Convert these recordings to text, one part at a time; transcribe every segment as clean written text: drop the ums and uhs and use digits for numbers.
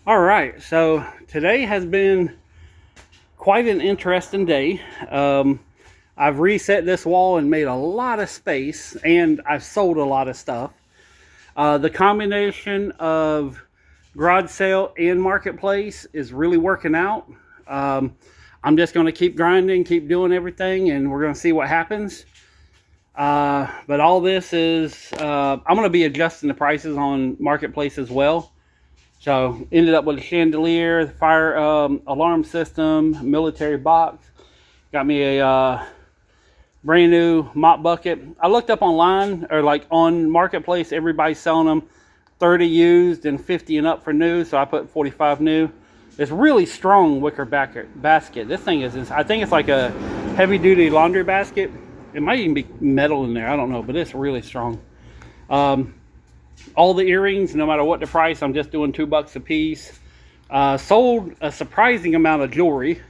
All right, so today has been quite an interesting day. I've reset this wall and made a lot of space, and I've sold a lot of stuff. The combination of garage sale and marketplace is really working out. Um, I'm just going to keep grinding, keep doing everything, and we're going to see what happens. But all this is, I'm going to be adjusting the prices on marketplace as well. So ended up with a chandelier, fire alarm system, military box. Got me a brand new mop bucket. I looked up online or like on marketplace. Everybody's selling them 30 used and 50 and up for new. So I put 45 new. It's really strong wicker basket. This thing is, I think it's like a heavy duty laundry basket. It might even be metal in there. I don't know, but it's really strong. All the earrings, no matter what the price, I'm just doing $2 a piece. Sold a surprising amount of jewelry.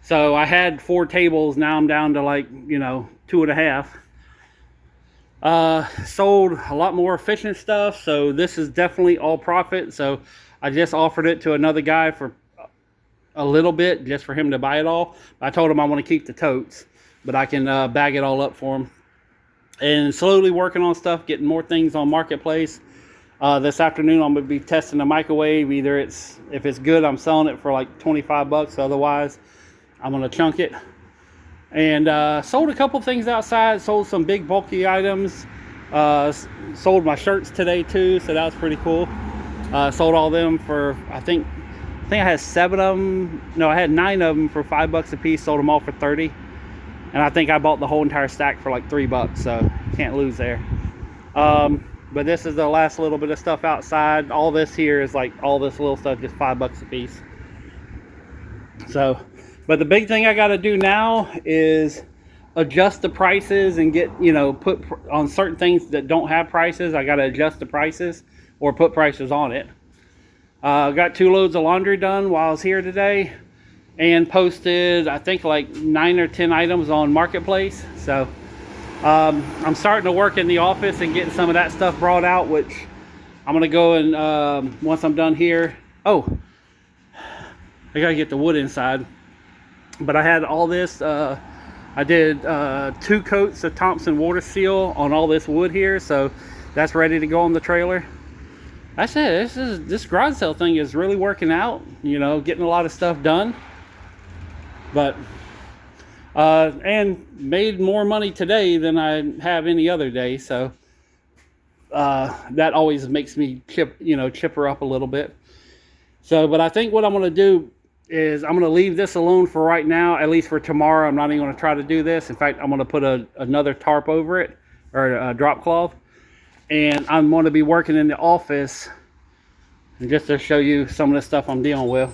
So I had 4 tables. Now I'm down to like, 2.5. Sold a lot more fishing stuff. So this is definitely all profit. So I just offered it to another guy for a little bit just for him to buy it all. I told him I want to keep the totes, but I can bag it all up for him. And slowly working on stuff, getting more things on marketplace. This afternoon I'm going to be testing the microwave. Either if it's good, I'm selling it for like 25 bucks. Otherwise, I'm going to chunk it. And sold a couple things outside. Sold some big bulky items. Sold my shirts today too, so that was pretty cool. Sold all them for I think I had 7 of them. No, I had 9 of them for $5 a piece. Sold them all for 30. And I think I bought the whole entire stack for like $3, so can't lose there. But this is the last little bit of stuff outside. All this here is like all this little stuff, just $5 a piece. So, but the big thing I got to do now is adjust the prices and get, put on certain things that don't have prices. I got to adjust the prices or put prices on it. Got 2 loads of laundry done while I was here today. And posted, I think, like 9 or 10 items on marketplace. So I'm starting to work in the office and getting some of that stuff brought out, which I'm gonna go and once I'm done here. Oh, I gotta get the wood inside. But I had all this. I did 2 coats of Thompson water seal on all this wood here, so that's ready to go on the trailer. I said this garage sale thing is really working out. Getting a lot of stuff done. But and made more money today than I have any other day, so that always makes me chipper up a little bit. So, but I think what I'm going to do is I'm going to leave this alone for right now, at least for tomorrow. I'm not even going to try to do this. In fact, I'm going to put another tarp over it, or a drop cloth, and I'm going to be working in the office just to show you some of the stuff I'm dealing with.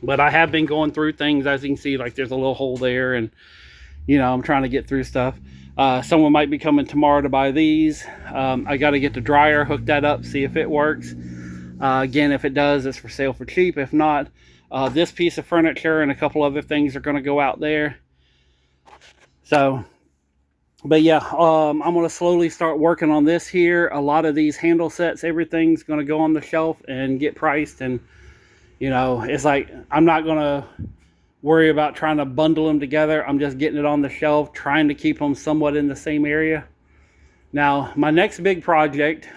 But I have been going through things, as you can see, like there's a little hole there, and I'm trying to get through stuff. Someone might be coming tomorrow to buy these. I got to get the dryer, hook that up, see if it works. Again, if it does, it's for sale for cheap. If not, this piece of furniture and a couple other things are going to go out there. So, but yeah, I'm going to slowly start working on this here. A lot of these handle sets, everything's going to go on the shelf and get priced, and it's like I'm not going to worry about trying to bundle them together. I'm just getting it on the shelf, trying to keep them somewhat in the same area. Now, my next big project,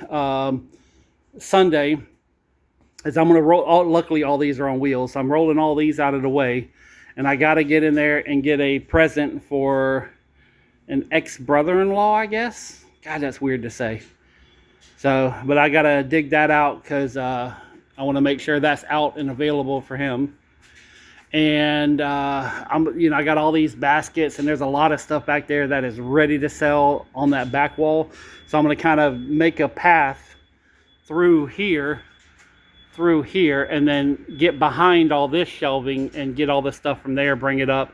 Sunday, is I'm going to roll. Luckily, all these are on wheels, so I'm rolling all these out of the way. And I got to get in there and get a present for an ex-brother-in-law, I guess. God, that's weird to say. So, but I got to dig that out because I want to make sure that's out and available for him. And I got all these baskets, and there's a lot of stuff back there that is ready to sell on that back wall. So I'm going to kind of make a path through here, and then get behind all this shelving and get all this stuff from there, bring it up.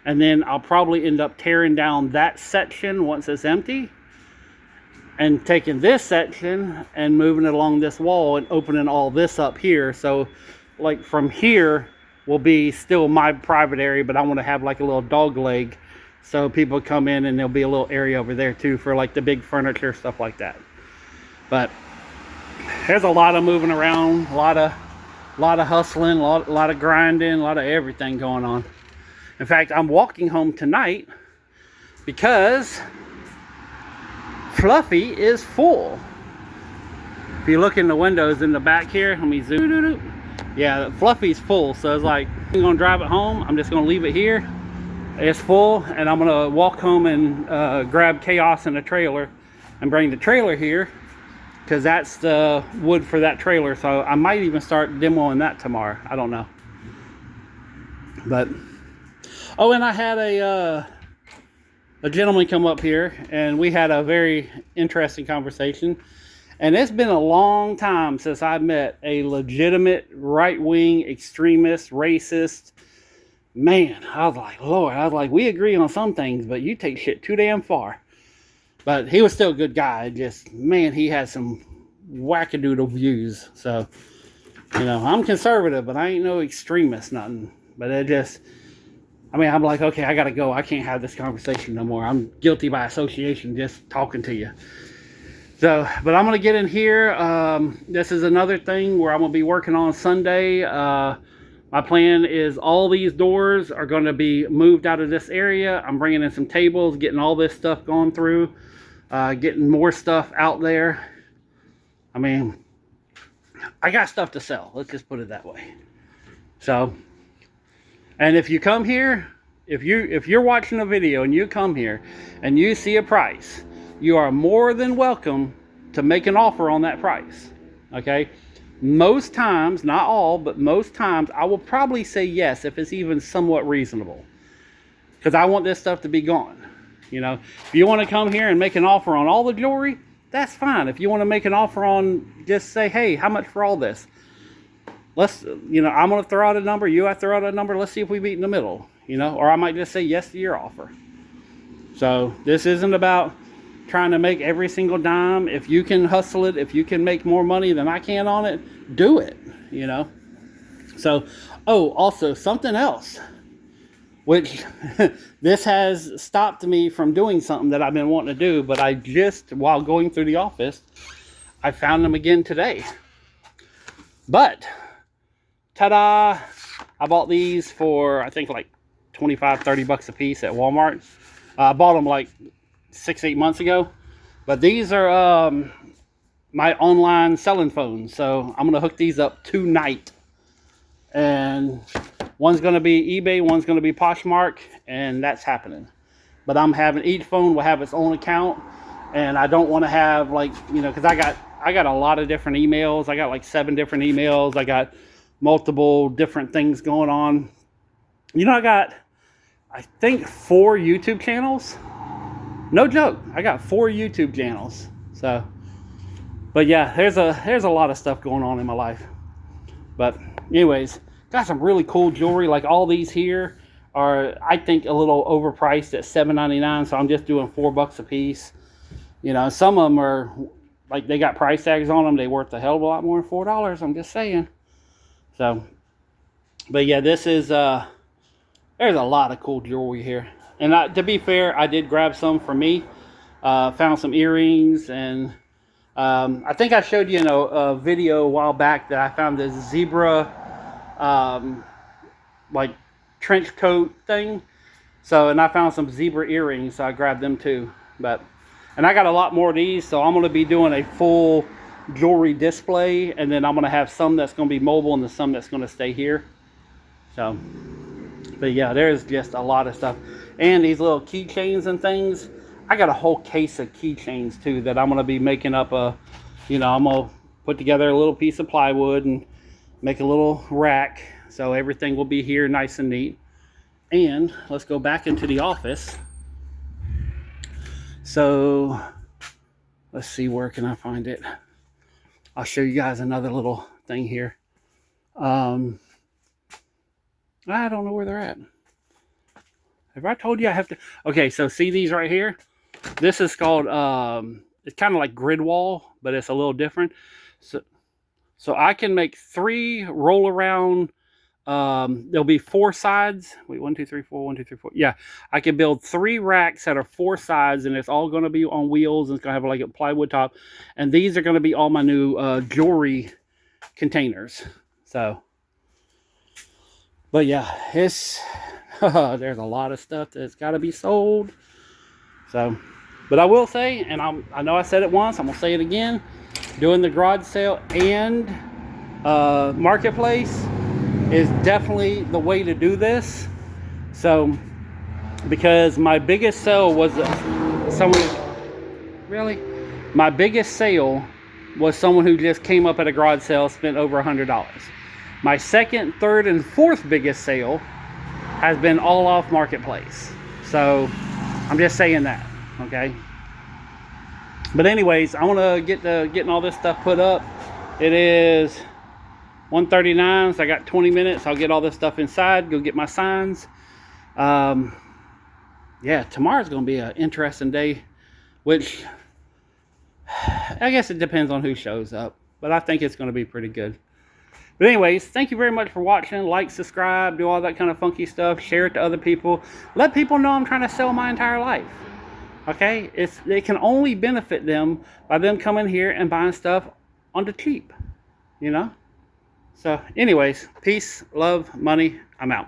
And then I'll probably end up tearing down that section once it's empty, and taking this section and moving it along this wall and opening all this up here. So like from here will be still my private area, but I want to have like a little dog leg so people come in, and there'll be a little area over there too for like the big furniture, stuff like that. But there's a lot of moving around, a lot of A lot of hustling, a lot of grinding, a lot of everything going on. In fact, I'm walking home tonight because Fluffy is full. If you look in the windows in the back here, let me zoom. Yeah, Fluffy's full, so it's like, I'm gonna drive it home. I'm just gonna leave it here. It's full, and I'm gonna walk home and grab Chaos in the trailer and bring the trailer here, because that's the wood for that trailer. So I might even start demoing that tomorrow. I don't know. But, oh, and I had a gentleman come up here, and we had a very interesting conversation. And it's been a long time since I met a legitimate right-wing extremist, racist man. I was like, Lord, I was like, we agree on some things, but you take shit too damn far. But he was still a good guy. Just, man, he had some wackadoodle views. So, you know, I'm conservative, but I ain't no extremist, nothing. But it just, I mean, I'm like, okay, I gotta go. I can't have this conversation no more. I'm guilty by association just talking to you. So, but I'm gonna get in here. This is another thing where I'm gonna be working on Sunday. My plan is all these doors are going to be moved out of this area. I'm bringing in some tables, getting all this stuff going through, getting more stuff out there. I mean, I got stuff to sell. Let's just put it that way. So, and if you come here, if you're watching a video and you come here and you see a price, you are more than welcome to make an offer on that price. Okay? Most times, not all, but most times, I will probably say yes if it's even somewhat reasonable. Because I want this stuff to be gone. You know, if you want to come here and make an offer on all the jewelry, that's fine. If you want to make an offer on, just say, hey, how much for all this? Let's, you know, I'm going to throw out a number, you have to throw out a number, let's see if we meet in the middle. You know, or I might just say yes to your offer. So, this isn't about trying to make every single dime. If you can hustle it, if you can make more money than I can on it, do it, you know. So, oh, also something else, which this has stopped me from doing something that I've been wanting to do, but I just, while going through the office, I found them again today. But, ta-da, I bought these for, I think, like 25, 30 bucks a piece at Walmart. I bought them like 6-8 months ago, but these are my online selling phones, so I'm gonna hook these up tonight, and one's gonna be eBay, one's gonna be Poshmark, and that's happening. But I'm having, each phone will have its own account, and I don't want to have, like, you know, because I got a lot of different emails. I got like 7 different emails. I got multiple different things going on. You know, I got, I think, 4 YouTube channels. No joke, I got 4 YouTube channels. So, but yeah, there's a lot of stuff going on in my life. But anyways, got some really cool jewelry. Like all these here are, I think, a little overpriced at $7.99. So I'm just doing $4 a piece. You know, some of them are like, they got price tags on them. They worth a hell of a lot more than $4. I'm just saying. So, but yeah, this is there's a lot of cool jewelry here. And to be fair, I did grab some for me. Found some earrings, and I think I showed you in a video a while back that I found this zebra like trench coat thing. So, and I found some zebra earrings, so I grabbed them too. And I got a lot more of these, so I'm going to be doing a full jewelry display, and then I'm going to have some that's going to be mobile and some that's going to stay here. So, but yeah, there's just a lot of stuff. And these little keychains and things. I got a whole case of keychains too that I'm going to be making up a, you know, I'm going to put together a little piece of plywood and make a little rack. So everything will be here nice and neat. And let's go back into the office. So let's see, where can I find it? I'll show you guys another little thing here. I don't know where they're at. Have I told you I have to? Okay, so see these right here? This is called, it's kind of like grid wall, but it's a little different. So I can make 3 roll around, there'll be 4 sides. Wait, 1, 2, 3, 4, 1, 2, 3, 4. Yeah, I can build 3 racks that are 4 sides, and it's all going to be on wheels, and it's going to have like a plywood top. And these are going to be all my new jewelry containers. So But yeah, it's there's a lot of stuff that's got to be sold. So, but I will say, and I know I said it once, I'm gonna say it again, doing the garage sale and marketplace is definitely the way to do this. So, because my biggest sale was my biggest sale was someone who just came up at a garage sale, spent over $100. My second, third, and fourth biggest sale has been all off marketplace. So I'm just saying that, okay? But anyways, I want to get to getting all this stuff put up. It is 1:39, so I got 20 minutes. I'll get all this stuff inside, go get my signs. Yeah, tomorrow's going to be an interesting day, which I guess it depends on who shows up, but I think it's going to be pretty good. But anyways, thank you very much for watching. Like, subscribe, do all that kind of funky stuff. Share it to other people. Let people know I'm trying to sell my entire life. Okay? It can only benefit them by them coming here and buying stuff on the cheap. You know? So anyways, peace, love, money. I'm out.